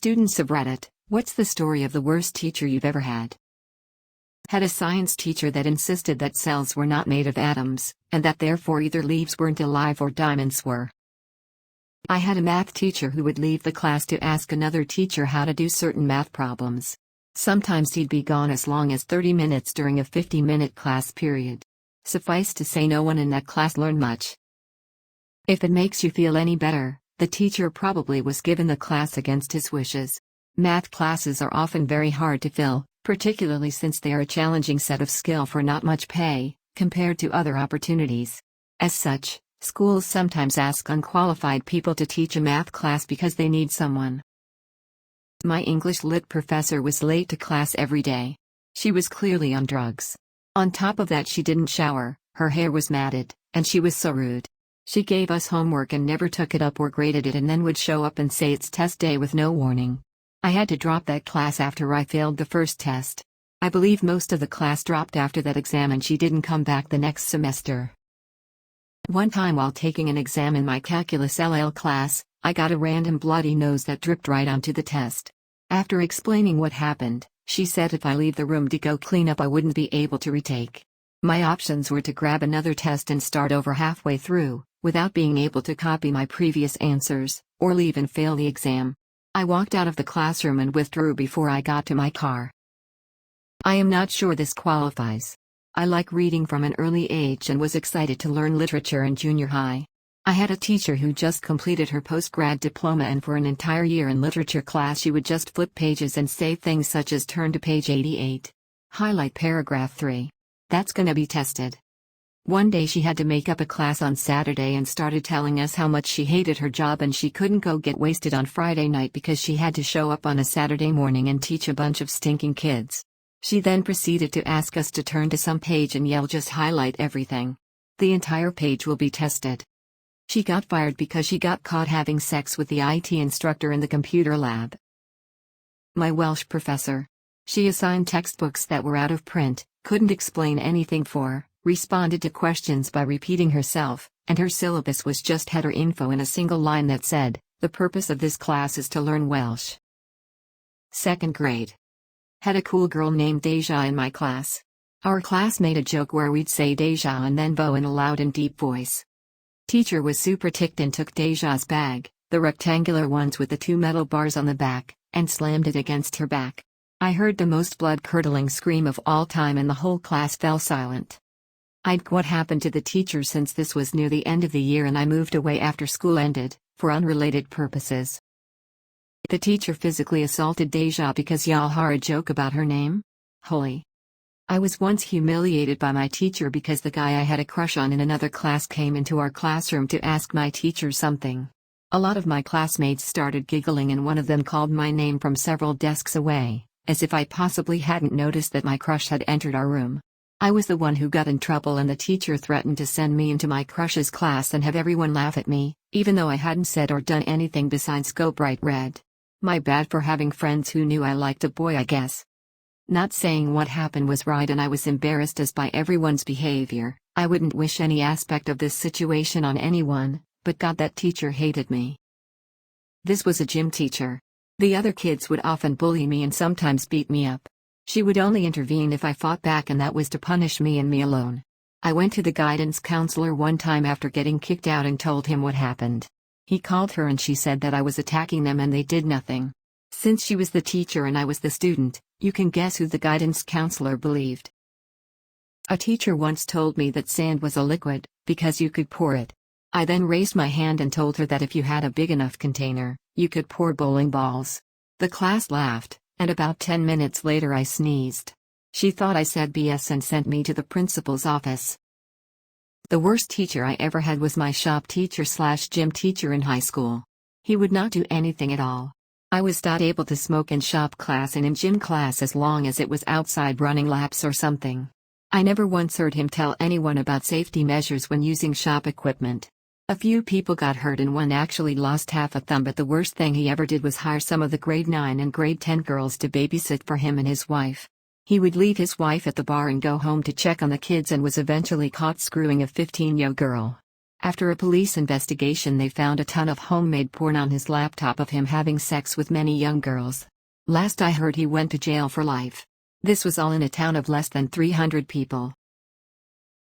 Students of Reddit, what's the story of the worst teacher you've ever had? Had a science teacher that insisted that cells were not made of atoms, and that therefore either leaves weren't alive or diamonds were. I had a math teacher who would leave the class to ask another teacher how to do certain math problems. Sometimes he'd be gone as long as 30 minutes during a 50-minute class period. Suffice to say, no one in that class learned much. If it makes you feel any better, the teacher probably was given the class against his wishes. Math classes are often very hard to fill, particularly since they are a challenging set of skill for not much pay, compared to other opportunities. As such, schools sometimes ask unqualified people to teach a math class because they need someone. My English lit professor was late to class every day. She was clearly on drugs. On top of that, she didn't shower, her hair was matted, and she was so rude. She gave us homework and never took it up or graded it, and then would show up and say it's test day with no warning. I had to drop that class after I failed the first test. I believe most of the class dropped after that exam and she didn't come back the next semester. One time while taking an exam in my Calculus LL class, I got a random bloody nose that dripped right onto the test. After explaining what happened, she said if I leave the room to go clean up I wouldn't be able to retake. My options were to grab another test and start over halfway through, without being able to copy my previous answers, or leave and fail the exam. I walked out of the classroom and withdrew before I got to my car. I am not sure this qualifies. I like reading from an early age and was excited to learn literature in junior high. I had a teacher who just completed her post-grad diploma, and for an entire year in literature class she would just flip pages and say things such as turn to page 88. Highlight paragraph 3. That's gonna be tested. One day she had to make up a class on Saturday and started telling us how much she hated her job and she couldn't go get wasted on Friday night because she had to show up on a Saturday morning and teach a bunch of stinking kids. She then proceeded to ask us to turn to some page and yell, just highlight everything. The entire page will be tested. She got fired because she got caught having sex with the IT instructor in the computer lab. My Welsh professor. She assigned textbooks that were out of print, couldn't explain anything for, responded to questions by repeating herself, and her syllabus was just header info in a single line that said, the purpose of this class is to learn Welsh. Second grade. Had a cool girl named Deja in my class. Our class made a joke where we'd say Deja and then Bo in a loud and deep voice. Teacher was super ticked and took Deja's bag, the rectangular ones with the 2 metal bars on the back, and slammed it against her back. I heard the most blood-curdling scream of all time and the whole class fell silent. What happened to the teacher, since this was near the end of the year and I moved away after school ended, for unrelated purposes. The teacher physically assaulted Deja because y'all had a joke about her name? Holy. I was once humiliated by my teacher because the guy I had a crush on in another class came into our classroom to ask my teacher something. A lot of my classmates started giggling and one of them called my name from several desks away, as if I possibly hadn't noticed that my crush had entered our room. I was the one who got in trouble and the teacher threatened to send me into my crush's class and have everyone laugh at me, even though I hadn't said or done anything besides go bright red. My bad for having friends who knew I liked a boy, I guess. Not saying what happened was right and I was embarrassed as by everyone's behavior. I wouldn't wish any aspect of this situation on anyone, but God, that teacher hated me. This was a gym teacher. The other kids would often bully me and sometimes beat me up. She would only intervene if I fought back, and that was to punish me and me alone. I went to the guidance counselor one time after getting kicked out and told him what happened. He called her and she said that I was attacking them and they did nothing. Since she was the teacher and I was the student, you can guess who the guidance counselor believed. A teacher once told me that sand was a liquid, because you could pour it. I then raised my hand and told her that if you had a big enough container, you could pour bowling balls. The class laughed, and about 10 minutes later I sneezed. She thought I said BS and sent me to the principal's office. The worst teacher I ever had was my shop teacher/gym teacher in high school. He would not do anything at all. I was not able to smoke in shop class and in gym class as long as it was outside running laps or something. I never once heard him tell anyone about safety measures when using shop equipment. A few people got hurt and one actually lost half a thumb, but the worst thing he ever did was hire some of the grade 9 and grade 10 girls to babysit for him and his wife. He would leave his wife at the bar and go home to check on the kids and was eventually caught screwing a 15-year-old girl. After a police investigation, they found a ton of homemade porn on his laptop of him having sex with many young girls. Last I heard, he went to jail for life. This was all in a town of less than 300 people.